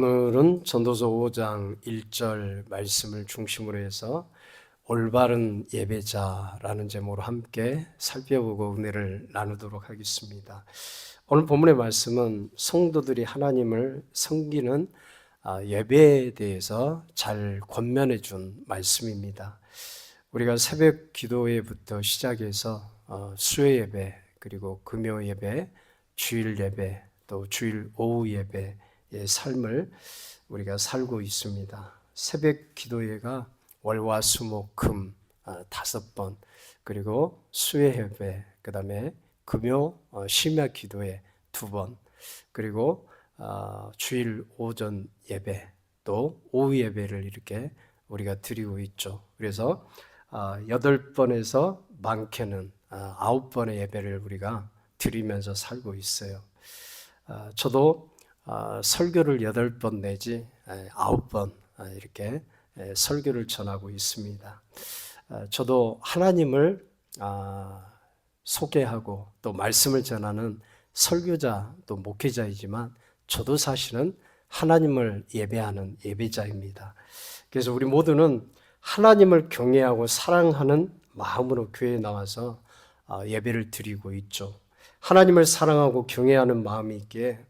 오늘은 전도서 5장 1절 말씀을 중심으로 해서 올바른 예배자라는 제목으로 함께 살펴보고 은혜를 나누도록 하겠습니다. 오늘 본문의 말씀은 성도들이 하나님을 섬기는 예배에 대해서 잘 권면해 준 말씀입니다. 우리가 새벽 기도회부터 시작해서 수요 예배, 그리고 금요 예배, 주일 예배, 또 주일 오후 예배 의 삶을 우리가 살고 있습니다. 새벽 기도회가 월화 수목 금 5번, 그리고 수요 예배, 그 다음에 금요 심야 기도회 2번, 그리고 주일 오전 예배, 또 오후 예배를 이렇게 우리가 드리고 있죠. 그래서 8번에서 많게는 9번의 예배를 우리가 드리면서 살고 있어요. 저도 설교를 8번 내지 9번 이렇게 설교를 전하고 있습니다. 저도 하나님을 소개하고 또 말씀을 전하는 설교자 또 목회자이지만 저도 사실은 하나님을 예배하는 예배자입니다. 그래서 우리 모두는 하나님을 경외하고 사랑하는 마음으로 교회에 나와서 예배를 드리고 있죠. 하나님을 사랑하고 경외하는 마음이 있기에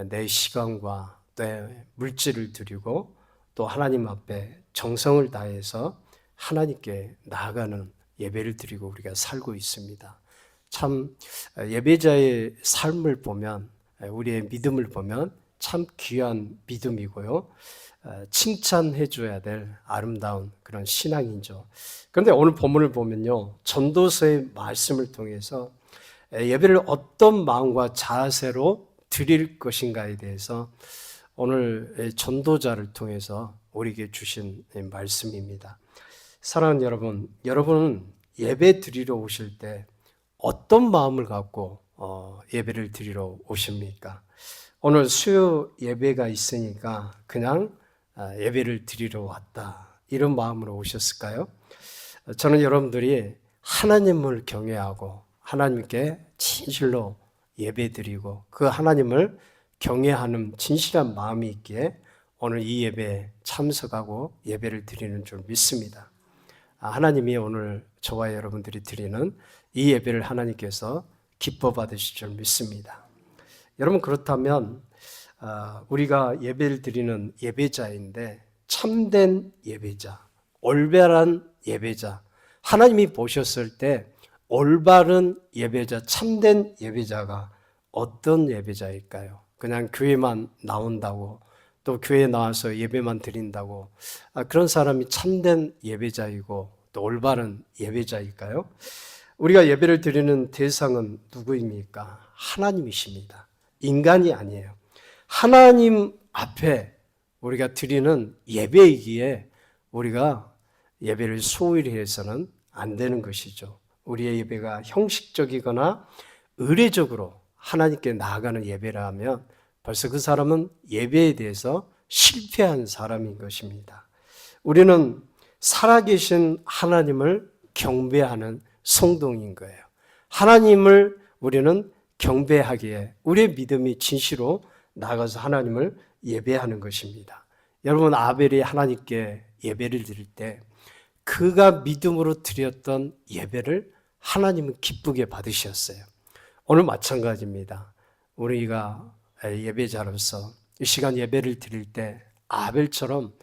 내 시간과 내 물질을 드리고 또 하나님 앞에 정성을 다해서 하나님께 나아가는 예배를 드리고 우리가 살고 있습니다. 참 예배자의 삶을 보면, 우리의 믿음을 보면 참 귀한 믿음이고요, 칭찬해 줘야 될 아름다운 그런 신앙이죠. 그런데 오늘 본문을 보면요, 전도서의 말씀을 통해서 예배를 어떤 마음과 자세로 드릴 것인가에 대해서 오늘 전도자를 통해서 우리에게 주신 말씀입니다. 사랑하는 여러분, 여러분은 예배 드리러 오실 때 어떤 마음을 갖고 예배를 드리러 오십니까? 오늘 수요 예배가 있으니까 그냥 예배를 드리러 왔다, 이런 마음으로 오셨을까요? 저는 여러분들이 하나님을 경외하고 하나님께 진실로 예배드리고 그 하나님을 경외하는 진실한 마음이 있기에 오늘 이 예배에 참석하고 예배를 드리는 줄 믿습니다. 하나님이 오늘 저와 여러분들이 드리는 이 예배를 하나님께서 기뻐 받으실 줄 믿습니다. 여러분, 그렇다면 우리가 예배를 드리는 예배자인데 참된 예배자, 올바른 예배자, 하나님이 보셨을 때 올바른 예배자, 참된 예배자가 어떤 예배자일까요? 그냥 교회만 나온다고, 또 교회에 나와서 예배만 드린다고 그런 사람이 참된 예배자이고 또 올바른 예배자일까요? 우리가 예배를 드리는 대상은 누구입니까? 하나님이십니다. 인간이 아니에요. 하나님 앞에 우리가 드리는 예배이기에 우리가 예배를 소홀히 해서는 안 되는 것이죠. 우리의 예배가 형식적이거나 의례적으로 하나님께 나아가는 예배라면 벌써 그 사람은 예배에 대해서 실패한 사람인 것입니다. 우리는 살아계신 하나님을 경배하는 성도인 거예요. 하나님을 우리는 경배하기에 우리의 믿음이 진실로 나가서 하나님을 예배하는 것입니다. 여러분, 아벨이 하나님께 예배를 드릴 때 그가 믿음으로 드렸던 예배를 하나님은 기쁘게 받으셨어요. 오늘 마찬가지입니다. 우리가 예배자로서 이 시간 예배를 드릴 때 아벨처럼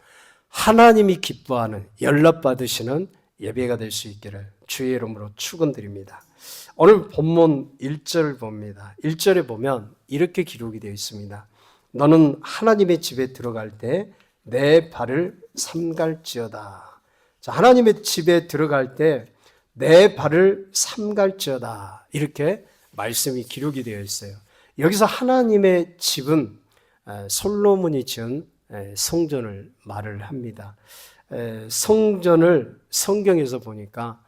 하나님이 기뻐하는 연락받으시는 예배가 될 수 있기를 주의 이름으로 축원드립니다. 오늘 본문 1절을 봅니다. 1절에 보면 이렇게 기록이 되어 있습니다. 너는 하나님의 집에 들어갈 때 내 발을 삼갈지어다. 자, 하나님의 집에 들어갈 때 내 발을 삼갈지어다, 이렇게 말씀이 기록이 되어 있어요. 여기서 하나님의 집은 솔로몬이 지은 성전을 말을 합니다. 성전을 성경에서 보니까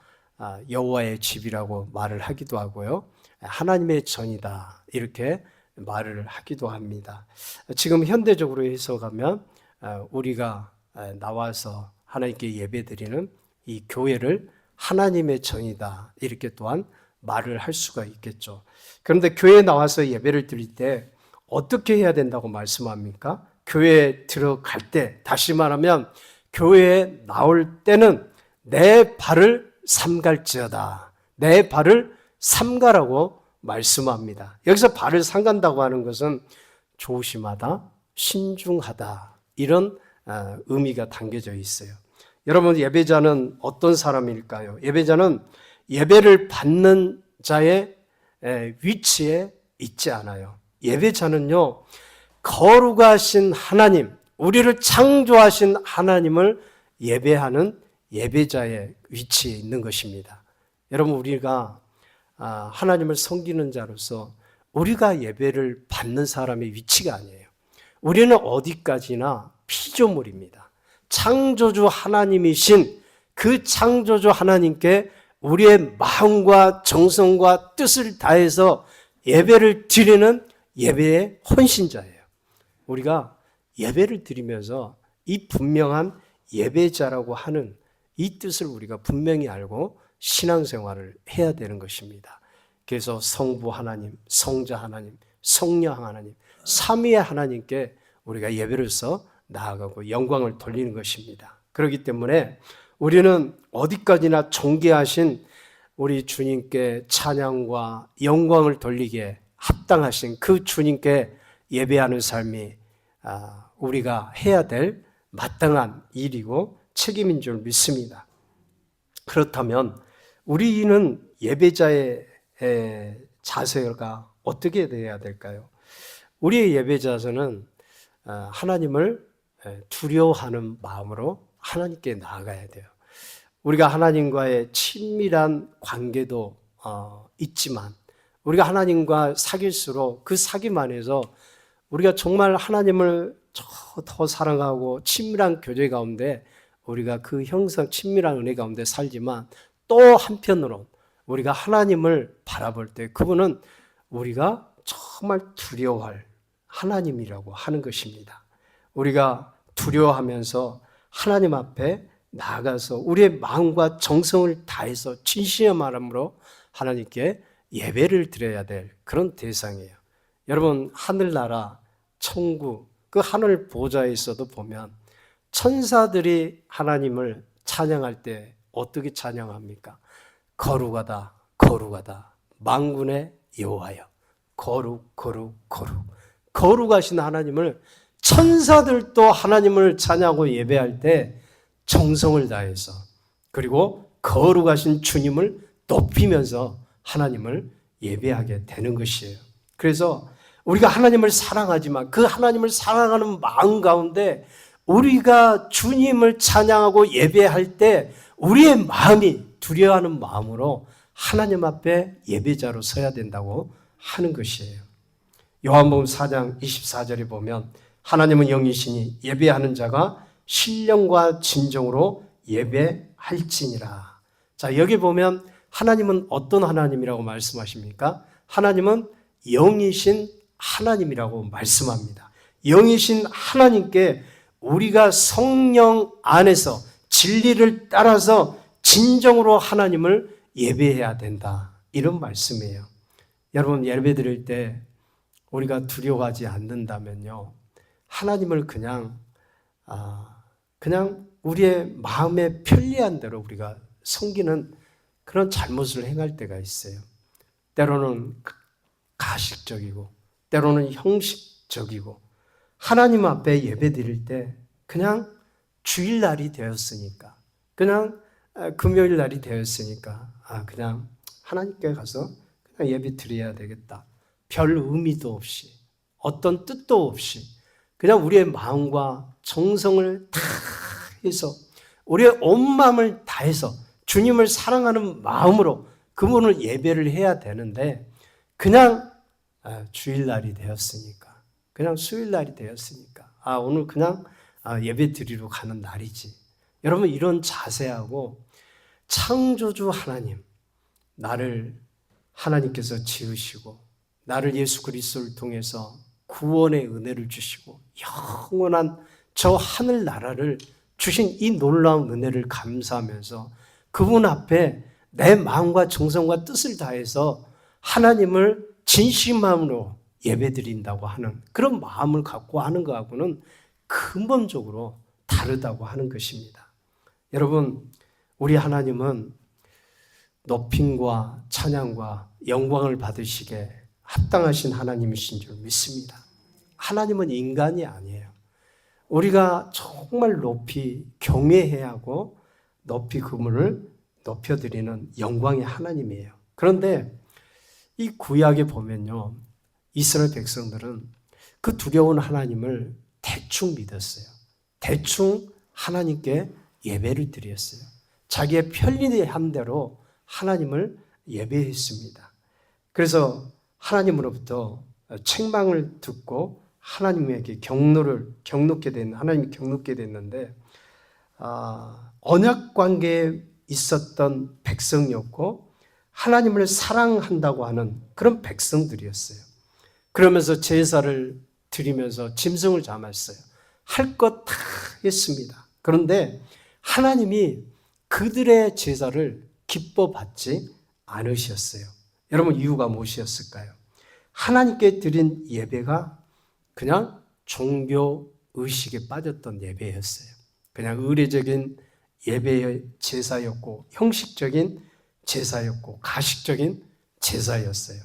여호와의 집이라고 말을 하기도 하고요, 하나님의 전이다, 이렇게 말을 하기도 합니다. 지금 현대적으로 해석하면 우리가 나와서 하나님께 예배드리는 이 교회를 하나님의 전이다, 이렇게 또한 말을 할 수가 있겠죠. 그런데 교회에 나와서 예배를 드릴 때 어떻게 해야 된다고 말씀합니까? 교회에 들어갈 때, 다시 말하면 교회에 나올 때는 내 발을 삼갈지어다. 내 발을 삼가라고 말씀합니다. 여기서 발을 삼간다고 하는 것은 조심하다, 신중하다, 이런 의미가 담겨져 있어요. 여러분, 예배자는 어떤 사람일까요? 예배자는 예배를 받는 자의 위치에 있지 않아요. 예배자는요, 거룩하신 하나님, 우리를 창조하신 하나님을 예배하는 예배자의 위치에 있는 것입니다. 여러분, 우리가 하나님을 섬기는 자로서 우리가 예배를 받는 사람의 위치가 아니에요. 우리는 어디까지나 피조물입니다. 창조주 하나님이신 그 창조주 하나님께 우리의 마음과 정성과 뜻을 다해서 예배를 드리는 예배의 헌신자예요. 우리가 예배를 드리면서 이 분명한 예배자라고 하는 이 뜻을 우리가 분명히 알고 신앙생활을 해야 되는 것입니다. 그래서 성부 하나님, 성자 하나님, 성령 하나님, 삼위의 하나님께 우리가 예배로서 나아가고 영광을 돌리는 것입니다. 그렇기 때문에 우리는 어디까지나 존귀하신 우리 주님께 찬양과 영광을 돌리기에 합당하신 그 주님께 예배하는 삶이 우리가 해야 될 마땅한 일이고 책임인 줄 믿습니다. 그렇다면 우리는 예배자의 자세가 어떻게 되어야 될까요? 우리의 예배 자세는 하나님을 두려워하는 마음으로 하나님께 나아가야 돼요. 우리가 하나님과의 친밀한 관계도 있지만 우리가 하나님과 사귈수록 그 사귐 안에서 우리가 정말 하나님을 더 사랑하고 친밀한 교제 가운데 우리가 그 형성 친밀한 은혜 가운데 살지만 또 한편으로 우리가 하나님을 바라볼 때 그분은 우리가 정말 두려워할 하나님이라고 하는 것입니다. 우리가 두려워하면서 하나님 앞에 나아가서 우리의 마음과 정성을 다해서 진심의 마음으로 하나님께 예배를 드려야 될 그런 대상이에요. 여러분, 하늘나라, 천국, 그 하늘 보좌에서도 보면 천사들이 하나님을 찬양할 때 어떻게 찬양합니까? 거룩하다, 거룩하다, 만군의 여호와여, 거룩, 거룩, 거룩. 거룩하신 하나님을 천사들도 하나님을 찬양하고 예배할 때 정성을 다해서 그리고 거룩하신 주님을 높이면서 하나님을 예배하게 되는 것이에요. 그래서 우리가 하나님을 사랑하지만 그 하나님을 사랑하는 마음 가운데 우리가 주님을 찬양하고 예배할 때 우리의 마음이 두려워하는 마음으로 하나님 앞에 예배자로 서야 된다고 하는 것이에요. 요한복음 4장 24절에 보면 하나님은 영이시니 예배하는 자가 신령과 진정으로 예배할지니라. 자, 여기 보면 하나님은 어떤 하나님이라고 말씀하십니까? 하나님은 영이신 하나님이라고 말씀합니다. 영이신 하나님께 우리가 성령 안에서 진리를 따라서 진정으로 하나님을 예배해야 된다. 이런 말씀이에요. 여러분, 예배 드릴 때 우리가 두려워하지 않는다면요, 하나님을 그냥 우리의 마음에 편리한 대로 우리가 섬기는 그런 잘못을 행할 때가 있어요. 때로는 가식적이고 때로는 형식적이고 하나님 앞에 예배 드릴 때 그냥 주일날이 되었으니까 그냥 금요일 날이 되었으니까 그냥 하나님께 가서 그냥 예배 드려야 되겠다. 별 의미도 없이 어떤 뜻도 없이 그냥 우리의 마음과 정성을 다해서 우리의 온 마음을 다해서 주님을 사랑하는 마음으로 그분을 예배를 해야 되는데 그냥 주일날이 되었으니까 그냥 수요일날이 되었으니까 오늘 그냥 예배 드리러 가는 날이지. 여러분, 이런 자세하고 창조주 하나님, 나를 하나님께서 지으시고 나를 예수 그리스도를 통해서 구원의 은혜를 주시고 영원한 저 하늘나라를 주신 이 놀라운 은혜를 감사하면서 그분 앞에 내 마음과 정성과 뜻을 다해서 하나님을 진심 마음으로 예배드린다고 하는 그런 마음을 갖고 하는 것하고는 근본적으로 다르다고 하는 것입니다. 여러분, 우리 하나님은 높임과 찬양과 영광을 받으시게 합당하신 하나님이신 줄 믿습니다. 하나님은 인간이 아니에요. 우리가 정말 높이 경외해야 하고 높이 그분을 높여드리는 영광의 하나님이에요. 그런데 이 구약에 보면요, 이스라엘 백성들은 그 두려운 하나님을 대충 믿었어요. 대충 하나님께 예배를 드렸어요. 자기의 편리한 대로 하나님을 예배했습니다. 그래서 하나님으로부터 책망을 듣고 하나님에게 경놓게 하나님이 경놓게 됐는데, 언약 관계에 있었던 백성이었고 하나님을 사랑한다고 하는 그런 백성들이었어요. 그러면서 제사를 드리면서 짐승을 잡았어요. 할 것 다 했습니다. 그런데 하나님이 그들의 제사를 기뻐 받지 않으셨어요. 여러분, 이유가 무엇이었을까요? 하나님께 드린 예배가 그냥 종교 의식에 빠졌던 예배였어요. 그냥 의례적인 예배의 제사였고 형식적인 제사였고 가식적인 제사였어요.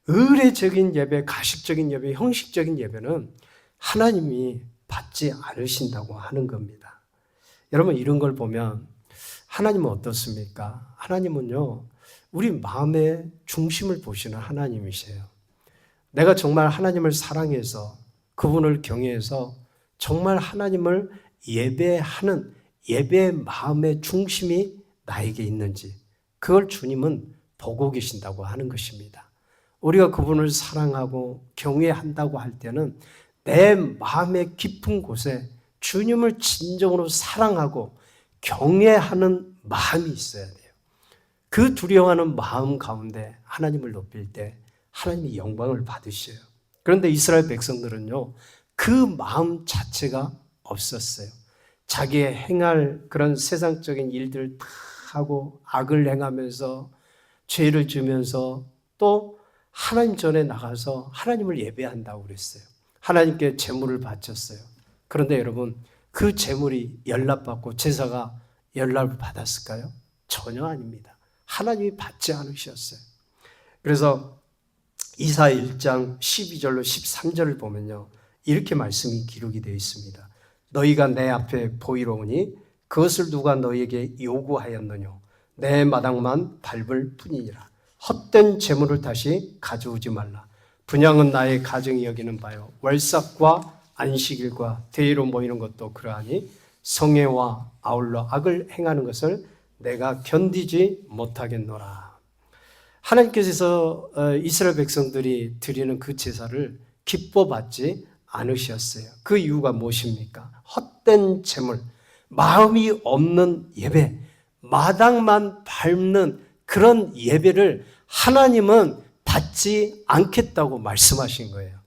의례적인 예배, 가식적인 예배, 형식적인 예배는 하나님이 받지 않으신다고 하는 겁니다. 여러분, 이런 걸 보면 하나님은 어떻습니까? 하나님은요, 우리 마음의 중심을 보시는 하나님이세요. 내가 정말 하나님을 사랑해서 그분을 경외해서 정말 하나님을 예배하는 예배의 마음의 중심이 나에게 있는지 그걸 주님은 보고 계신다고 하는 것입니다. 우리가 그분을 사랑하고 경외한다고 할 때는 내 마음의 깊은 곳에 주님을 진정으로 사랑하고 경외하는 마음이 있어야 돼요. 그 두려워하는 마음 가운데 하나님을 높일 때 하나님이 영광을 받으셔요. 그런데 이스라엘 백성들은요, 그 마음 자체가 없었어요. 자기의 행할 그런 세상적인 일들을 다 하고 악을 행하면서 죄를 지으면서 또 하나님 전에 나가서 하나님을 예배한다고 그랬어요. 하나님께 제물을 바쳤어요. 그런데 여러분, 그 제물이 연락받고 제사가 연락을 받았을까요? 전혀 아닙니다. 하나님이 받지 않으셨어요. 그래서 이사야 1장 12절로 13절을 보면요, 이렇게 말씀이 기록이 되어 있습니다. 너희가 내 앞에 보이러 오니 그것을 누가 너희에게 요구하였느냐? 내 마당만 밟을 뿐이니라. 헛된 재물을 다시 가져오지 말라. 분향은 나의 가정이 여기는 바요. 월삭과 안식일과 대의로 모이는 것도 그러하니 성회와 아울러 악을 행하는 것을 내가 견디지 못하겠노라. 하나님께서 이스라엘 백성들이 드리는 그 제사를 기뻐 받지 않으셨어요. 그 이유가 무엇입니까? 헛된 재물, 마음이 없는 예배, 마당만 밟는 그런 예배를 하나님은 받지 않겠다고 말씀하신 거예요.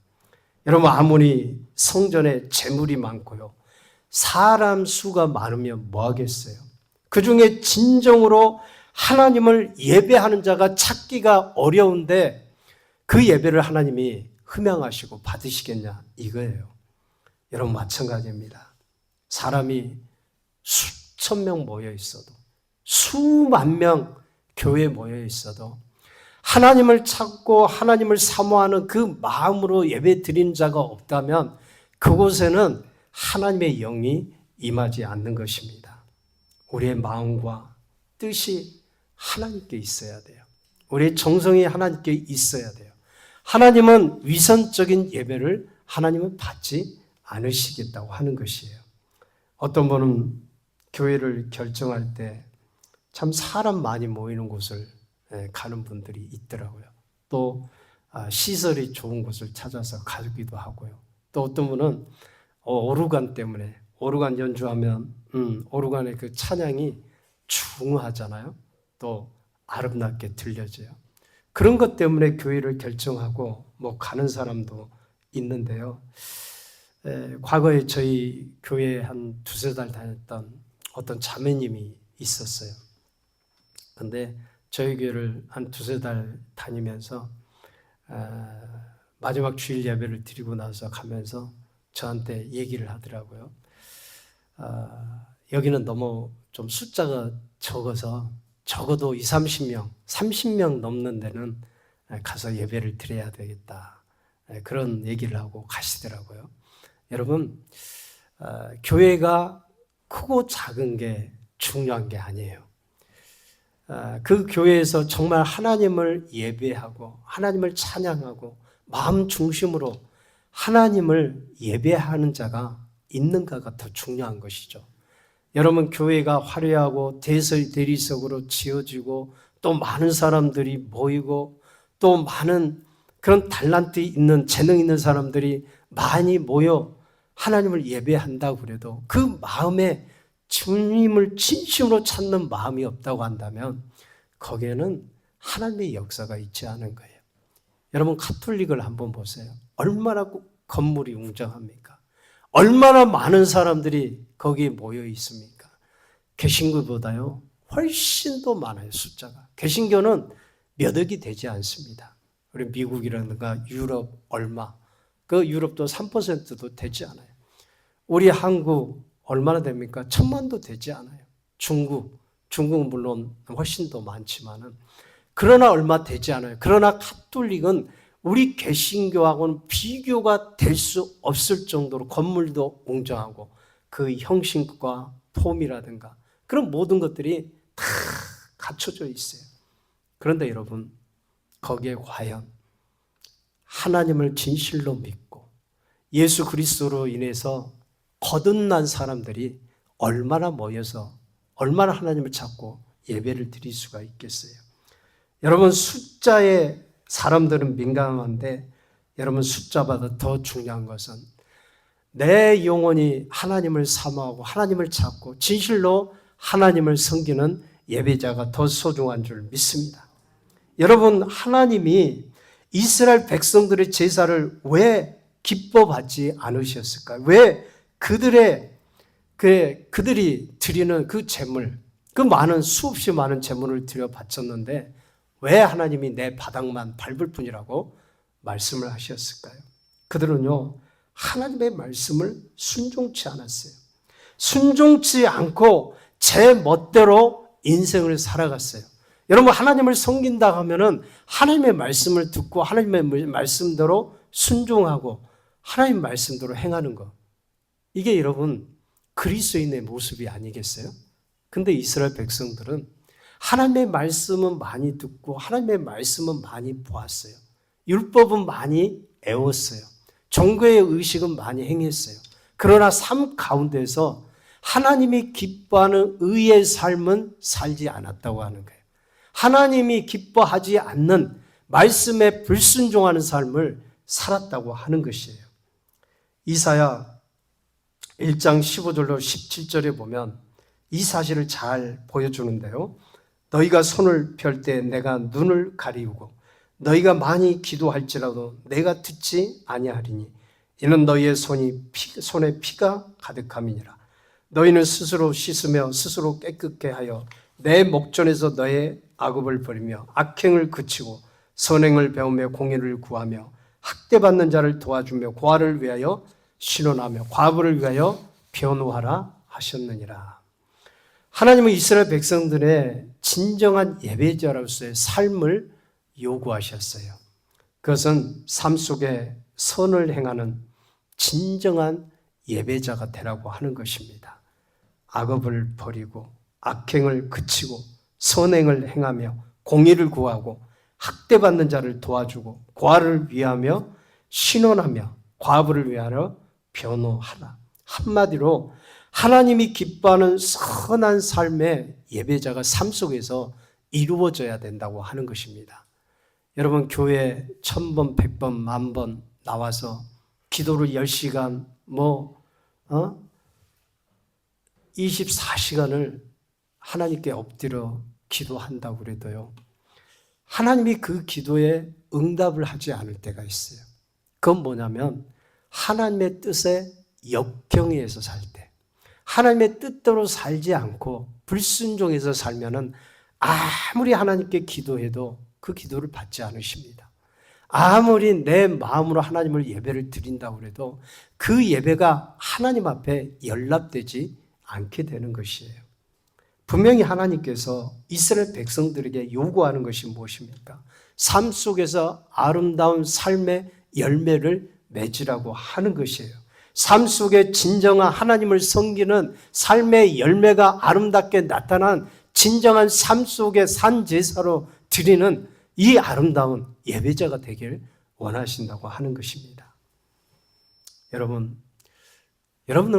여러분, 아무리 성전에 재물이 많고요, 사람 수가 많으면 뭐 하겠어요? 그 중에 진정으로 하나님을 예배하는 자가 찾기가 어려운데 그 예배를 하나님이 흠양하시고 받으시겠냐, 이거예요. 여러분, 마찬가지입니다. 사람이 수천 명 모여 있어도, 수만 명 교회에 모여 있어도 하나님을 찾고 하나님을 사모하는 그 마음으로 예배 드리는 자가 없다면 그곳에는 하나님의 영이 임하지 않는 것입니다. 우리의 마음과 뜻이 하나님께 있어야 돼요. 우리의 정성이 하나님께 있어야 돼요. 하나님은 위선적인 예배를 하나님은 받지 않으시겠다고 하는 것이에요. 어떤 분은 교회를 결정할 때 참 사람 많이 모이는 곳을 가는 분들이 있더라고요. 또 시설이 좋은 곳을 찾아서 가기도 하고요. 또 어떤 분은 오르간 때문에, 오르간 연주하면 오르간의 그 찬양이 중후하잖아요. 또 아름답게 들려져요. 그런 것 때문에 교회를 결정하고 가는 사람도 있는데요. 과거에 저희 교회에 한 두세 달 다녔던 어떤 자매님이 있었어요. 근데 저희 교회를 한 두세 달 다니면서 마지막 주일 예배를 드리고 나서 가면서 저한테 얘기를 하더라고요. 여기는 너무 좀 숫자가 적어서 적어도 20, 30명, 30명 넘는 데는 가서 예배를 드려야 되겠다. 그런 얘기를 하고 가시더라고요. 여러분, 교회가 크고 작은 게 중요한 게 아니에요. 그 교회에서 정말 하나님을 예배하고 하나님을 찬양하고 마음 중심으로 하나님을 예배하는 자가 있는가가 더 중요한 것이죠. 여러분, 교회가 화려하고 대리석으로 지어지고 또 많은 사람들이 모이고 또 많은 그런 달란트 있는 재능 있는 사람들이 많이 모여 하나님을 예배한다고 그래도 그 마음에 주님을 진심으로 찾는 마음이 없다고 한다면 거기에는 하나님의 역사가 있지 않은 거예요. 여러분, 가톨릭을 한번 보세요. 얼마나 건물이 웅장합니까? 얼마나 많은 사람들이 거기에 모여 있습니까? 개신교보다요 훨씬 더 많아요. 숫자가. 개신교는 몇 억이 되지 않습니다. 우리 미국이라든가 유럽 얼마, 그 유럽도 3%도 되지 않아요. 우리 한국 얼마나 됩니까? 1000만도 되지 않아요. 중국은 물론 훨씬 더 많지만은 그러나 얼마 되지 않아요. 그러나 가톨릭은 우리 개신교하고는 비교가 될 수 없을 정도로 건물도 웅장하고 그 형식과 폼이라든가 그런 모든 것들이 다 갖춰져 있어요. 그런데 여러분, 거기에 과연 하나님을 진실로 믿고 예수 그리스도로 인해서 거듭난 사람들이 얼마나 모여서 얼마나 하나님을 찾고 예배를 드릴 수가 있겠어요. 여러분, 숫자에 사람들은 민감한데 여러분, 숫자보다 더 중요한 것은 내 영혼이 하나님을 사모하고 하나님을 찾고 진실로 하나님을 섬기는 예배자가 더 소중한 줄 믿습니다. 여러분, 하나님이 이스라엘 백성들의 제사를 왜 기뻐받지 않으셨을까요? 왜 그들이 드리는 그 제물, 그 많은 수없이 많은 제물을 드려 바쳤는데 왜 하나님이 내 바닥만 밟을 뿐이라고 말씀을 하셨을까요? 그들은요, 하나님의 말씀을 순종치 않았어요. 순종치 않고 제 멋대로 인생을 살아갔어요. 여러분, 하나님을 섬긴다 하면은 하나님의 말씀을 듣고 하나님의 말씀대로 순종하고 하나님 말씀대로 행하는 것. 이게 여러분 그리스도인의 모습이 아니겠어요? 근데 이스라엘 백성들은 하나님의 말씀은 많이 듣고 하나님의 말씀은 많이 보았어요. 율법은 많이 애웠어요. 종교의 의식은 많이 행했어요. 그러나 삶 가운데서 하나님이 기뻐하는 의의 삶은 살지 않았다고 하는 거예요. 하나님이 기뻐하지 않는 말씀에 불순종하는 삶을 살았다고 하는 것이에요. 이사야 1장 15절로 17절에 보면 이 사실을 잘 보여주는데요. 너희가 손을 펼 때 내가 눈을 가리우고 너희가 많이 기도할지라도 내가 듣지 아니하리니 이는 너희의 손에 피가 가득함이니라. 너희는 스스로 씻으며 스스로 깨끗게 하여 내 목전에서 너의 악업을 버리며 악행을 그치고 선행을 배우며 공의를 구하며 학대받는 자를 도와주며 고아를 위하여 신원하며 과부를 위하여 변호하라 하셨느니라. 하나님은 이스라엘 백성들의 진정한 예배자로서의 삶을 요구하셨어요. 그것은 삶 속에 선을 행하는 진정한 예배자가 되라고 하는 것입니다. 악업을 버리고 악행을 그치고 선행을 행하며 공의를 구하고 학대받는 자를 도와주고 고아를 위하며 신원하며 과부를 위하여 변호하라. 한마디로 하나님이 기뻐하는 선한 삶의 예배자가 삶 속에서 이루어져야 된다고 하는 것입니다. 여러분, 교회 1000번, 100번, 10,000번 나와서 기도를 10시간 24시간을 하나님께 엎드려 기도한다고 그래도요, 하나님이 그 기도에 응답을 하지 않을 때가 있어요. 그건 뭐냐면 하나님의 뜻에 역경에서 살 때, 하나님의 뜻대로 살지 않고 불순종해서 살면은 아무리 하나님께 기도해도 그 기도를 받지 않으십니다. 아무리 내 마음으로 하나님을 예배를 드린다고 해도 그 예배가 하나님 앞에 연락되지 않게 되는 것이에요. 분명히 하나님께서 이스라엘 백성들에게 요구하는 것이 무엇입니까? 삶 속에서 아름다운 삶의 열매를 맺으라고 하는 것이에요. 삶 속에 진정한 하나님을 섬기는 삶의 열매가 아름답게 나타난 진정한 삶 속의 산 제사로 드리는 이 아름다운 예배자가 되길 원하신다고 하는 것입니다. 여러분은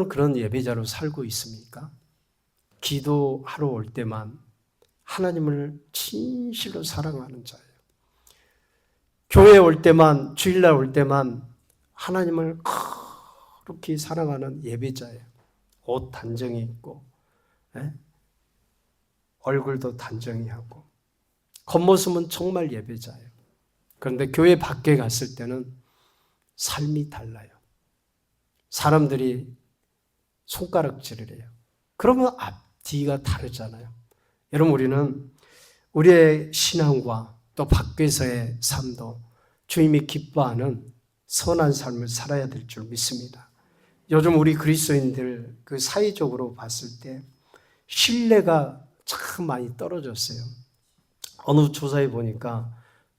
그런 예배자로 살고 있습니까? 기도하러 올 때만 하나님을 진실로 사랑하는 자예요. 교회에 올 때만, 주일날 올 때만 하나님을 그렇게 사랑하는 예배자예요. 옷 단정히 입고, 얼굴도 단정히 하고, 겉모습은 정말 예배자예요. 그런데 교회 밖에 갔을 때는 삶이 달라요. 사람들이 손가락질을 해요. 그러면 앞뒤가 다르잖아요. 여러분, 우리는 우리의 신앙과 또 밖에서의 삶도 주님이 기뻐하는 선한 삶을 살아야 될 줄 믿습니다. 요즘 우리 그리스도인들 그 사회적으로 봤을 때 신뢰가 참 많이 떨어졌어요. 어느 조사에 보니까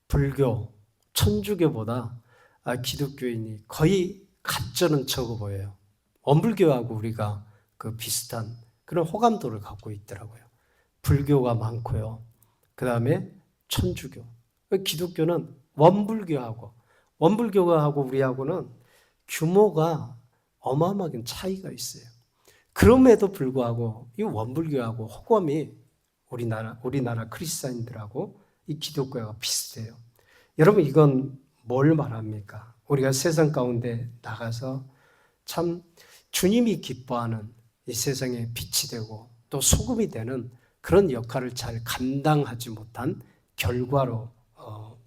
불교, 천주교보다 기독교인이 거의 가짜는 적어 보여요. 원불교하고 우리가 그 비슷한 그런 호감도를 갖고 있더라고요. 불교가 많고요. 그 다음에 천주교. 기독교는 원불교하고 우리하고는 규모가 어마어마하게 차이가 있어요. 그럼에도 불구하고 이 원불교하고 호감이 우리나라 크리스찬인들하고 이 기독교가 비슷해요. 여러분, 이건 뭘 말합니까? 우리가 세상 가운데 나가서 참 주님이 기뻐하는 이 세상에 빛이 되고 또 소금이 되는 그런 역할을 잘 감당하지 못한 결과로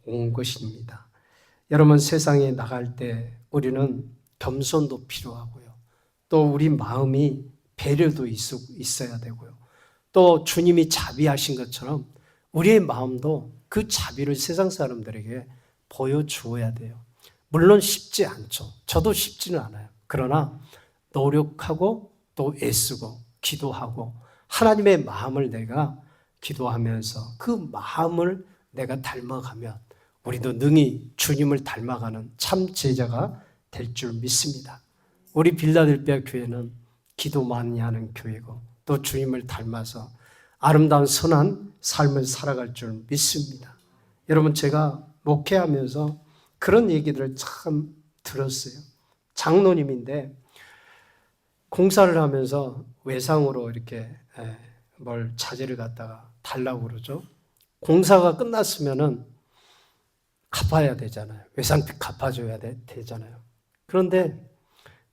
온 것입니다. 여러분, 세상에 나갈 때 우리는 겸손도 필요하고요. 또 우리 마음이 배려도 있어야 되고요. 또 주님이 자비하신 것처럼 우리의 마음도 그 자비를 세상 사람들에게 보여주어야 돼요. 물론 쉽지 않죠. 저도 쉽지는 않아요. 그러나 노력하고 또 애쓰고 기도하고 하나님의 마음을 내가 기도하면서 그 마음을 내가 닮아가면 우리도 능히 주님을 닮아가는 참 제자가 될 줄 믿습니다. 우리 빌라델피아 교회는 기도 많이 하는 교회고 또 주님을 닮아서 아름다운 선한 삶을 살아갈 줄 믿습니다. 여러분, 제가 목회하면서 그런 얘기들을 참 들었어요. 장로님인데 공사를 하면서 외상으로 이렇게 뭘 자재를 갖다가 달라고 그러죠. 공사가 끝났으면은 갚아야 되잖아요. 외상비 갚아줘야 되잖아요. 그런데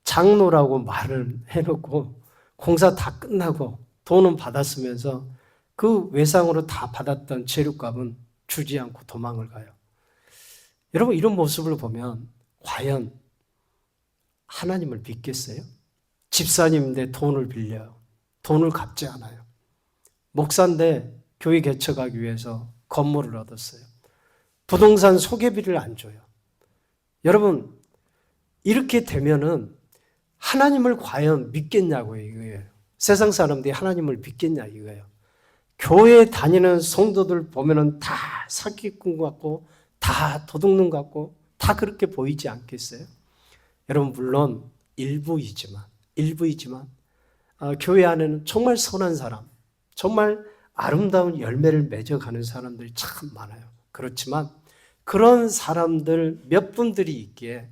장로라고 말을 해놓고 공사 다 끝나고 돈은 받았으면서 그 외상으로 다 받았던 재료값은 주지 않고 도망을 가요. 여러분, 이런 모습을 보면 과연 하나님을 믿겠어요? 집사님인데 돈을 빌려요. 돈을 갚지 않아요. 목사인데 교회 개척하기 위해서 건물을 얻었어요. 부동산 소개비를 안 줘요. 여러분, 이렇게 되면은 하나님을 과연 믿겠냐고 이거예요. 세상 사람들이 하나님을 믿겠냐 이거예요. 교회 다니는 성도들 보면은 다 사기꾼 같고 다 도둑놈 같고 다 그렇게 보이지 않겠어요? 여러분, 물론 일부이지만 교회 안에는 정말 선한 사람, 정말 아름다운 열매를 맺어가는 사람들이 참 많아요. 그렇지만 그런 사람들 몇 분들이 있기에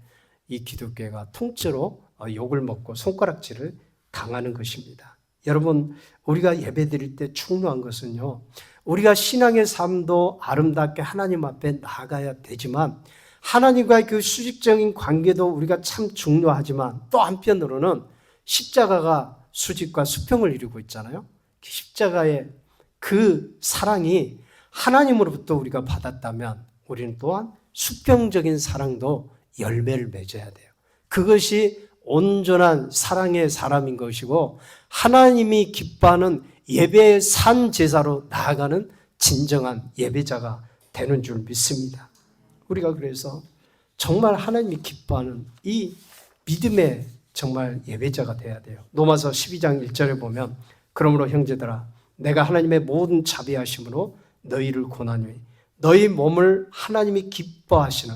이 기독교가 통째로 욕을 먹고 손가락질을 당하는 것입니다. 여러분, 우리가 예배드릴 때 중요한 것은요, 우리가 신앙의 삶도 아름답게 하나님 앞에 나아가야 되지만 하나님과의 그 수직적인 관계도 우리가 참 중요하지만 또 한편으로는 십자가가 수직과 수평을 이루고 있잖아요. 십자가의 그 사랑이 하나님으로부터 우리가 받았다면 우리는 또한 수평적인 사랑도 열매를 맺어야 돼요. 그것이 온전한 사랑의 사람인 것이고 하나님이 기뻐하는 예배의 산 제사로 나아가는 진정한 예배자가 되는 줄 믿습니다. 우리가 그래서 정말 하나님이 기뻐하는 이 믿음의 정말 예배자가 돼야 돼요. 로마서 12장 1절에 보면 그러므로 형제들아 내가 하나님의 모든 자비하심으로 너희를 권하노니 너희 몸을 하나님이 기뻐하시는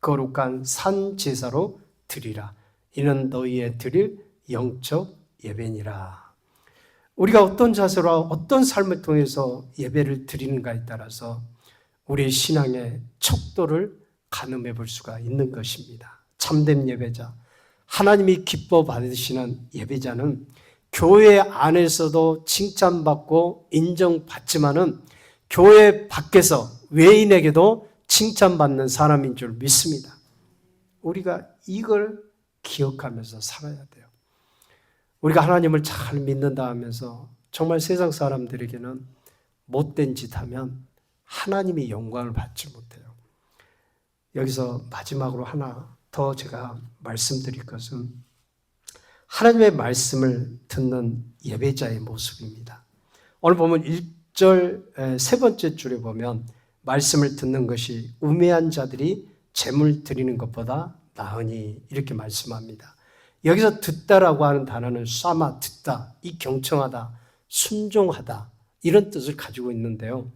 거룩한 산 제사로 드리라. 이는 너희의 드릴 영적 예배니라. 우리가 어떤 자세로 어떤 삶을 통해서 예배를 드리는가에 따라서 우리의 신앙의 척도를 가늠해 볼 수가 있는 것입니다. 참된 예배자, 하나님이 기뻐 받으시는 예배자는 교회 안에서도 칭찬받고 인정받지만은 교회 밖에서 외인에게도 칭찬받는 사람인 줄 믿습니다. 우리가 이걸 기억하면서 살아야 돼요. 우리가 하나님을 잘 믿는다 하면서 정말 세상 사람들에게는 못된 짓 하면 하나님이 영광을 받지 못해요. 여기서 마지막으로 하나 더 제가 말씀드릴 것은 하나님의 말씀을 듣는 예배자의 모습입니다. 오늘 보면 1절 세 번째 줄에 보면 말씀을 듣는 것이 우매한 자들이 재물 드리는 것보다 나으니 이렇게 말씀합니다. 여기서 듣다라고 하는 단어는 쏴마 듣다, 이 경청하다, 순종하다 이런 뜻을 가지고 있는데요.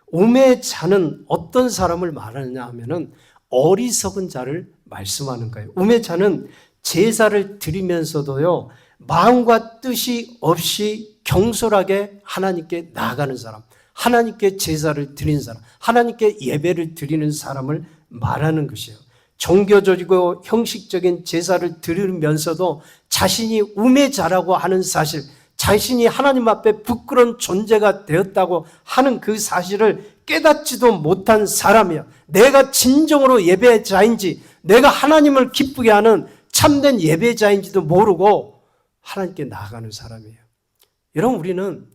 우매자는 어떤 사람을 말하느냐 하면은 어리석은 자를 말씀하는 거예요. 우매자는 제사를 드리면서도요, 마음과 뜻이 없이 경솔하게 하나님께 나아가는 사람, 하나님께 제사를 드리는 사람, 하나님께 예배를 드리는 사람을 말하는 것이에요. 종교적이고 형식적인 제사를 드리면서도 자신이 우매자라고 하는 사실, 자신이 하나님 앞에 부끄러운 존재가 되었다고 하는 그 사실을 깨닫지도 못한 사람이야. 내가 진정으로 예배자인지, 내가 하나님을 기쁘게 하는 참된 예배자인지도 모르고 하나님께 나아가는 사람이에요. 여러분, 우리는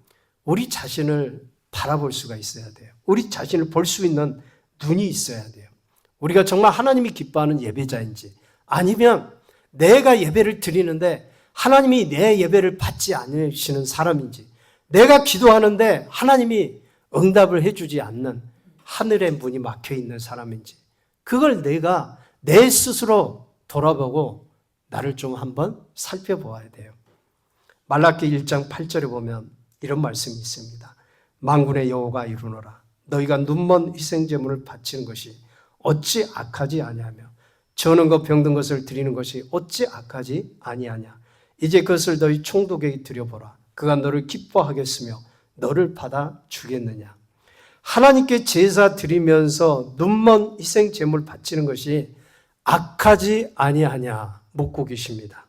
우리 자신을 바라볼 수가 있어야 돼요. 우리 자신을 볼 수 있는 눈이 있어야 돼요. 우리가 정말 하나님이 기뻐하는 예배자인지, 아니면 내가 예배를 드리는데 하나님이 내 예배를 받지 않으시는 사람인지, 내가 기도하는데 하나님이 응답을 해주지 않는 하늘의 문이 막혀 있는 사람인지, 그걸 내가 내 스스로 돌아보고 나를 좀 한번 살펴보아야 돼요. 말라기 1장 8절에 보면 이런 말씀이 있습니다. 만군의 여호와가 이르노라 너희가 눈먼 희생제물을 바치는 것이 어찌 악하지 아니하며 저는 것 병든 것을 드리는 것이 어찌 악하지 아니하냐. 이제 그것을 너희 총독에게 드려보라. 그가 너를 기뻐하겠으며 너를 받아 주겠느냐. 하나님께 제사 드리면서 눈먼 희생제물 바치는 것이 악하지 아니하냐 묻고 계십니다.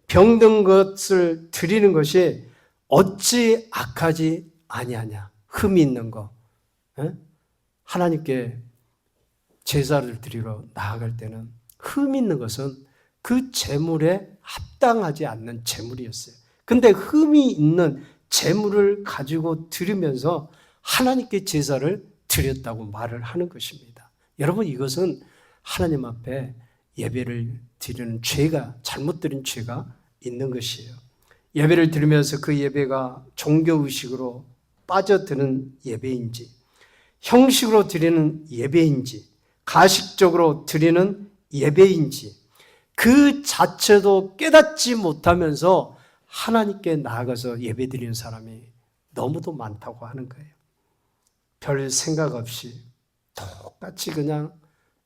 병든 것을 드리는 것이 어찌 악하지 아니하냐. 흠이 있는 거. 하나님께 제사를 드리러 나아갈 때는 흠 있는 것은 그 제물에 합당하지 않는 제물이었어요. 근데 흠이 있는 제물을 가지고 드리면서 하나님께 제사를 드렸다고 말을 하는 것입니다. 여러분, 이것은 하나님 앞에 예배를 드리는 죄가, 잘못 드린 죄가 있는 것이에요. 예배를 드리면서 그 예배가 종교의식으로 빠져드는 예배인지, 형식으로 드리는 예배인지, 가식적으로 드리는 예배인지, 그 자체도 깨닫지 못하면서 하나님께 나아가서 예배 드리는 사람이 너무도 많다고 하는 거예요. 별 생각 없이 똑같이 그냥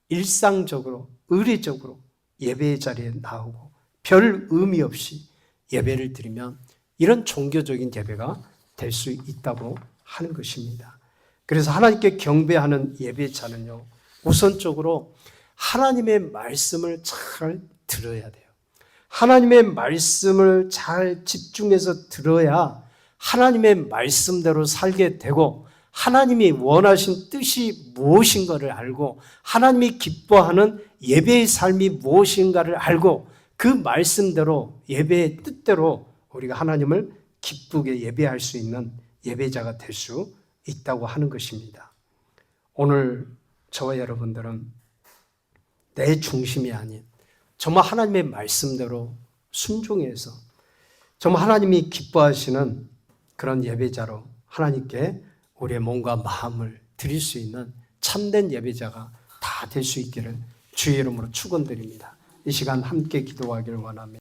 일상적으로, 의례적으로 예배의 자리에 나오고 별 의미 없이 예배를 드리면 이런 종교적인 예배가 될 수 있다고 하는 것입니다. 그래서 하나님께 경배하는 예배자는요, 우선적으로 하나님의 말씀을 잘 들어야 돼요. 하나님의 말씀을 잘 집중해서 들어야 하나님의 말씀대로 살게 되고, 하나님이 원하신 뜻이 무엇인가를 알고, 하나님이 기뻐하는 예배의 삶이 무엇인가를 알고, 그 말씀대로 예배의 뜻대로 우리가 하나님을 기쁘게 예배할 수 있는 예배자가 될 수 있다고 하는 것입니다. 오늘 저와 여러분들은 내 중심이 아닌 정말 하나님의 말씀대로 순종해서 정말 하나님이 기뻐하시는 그런 예배자로 하나님께 우리의 몸과 마음을 드릴 수 있는 참된 예배자가 다 다 될 수 있기를 주의 이름으로 축원드립니다. 이 시간 함께 기도하기를 원합니다.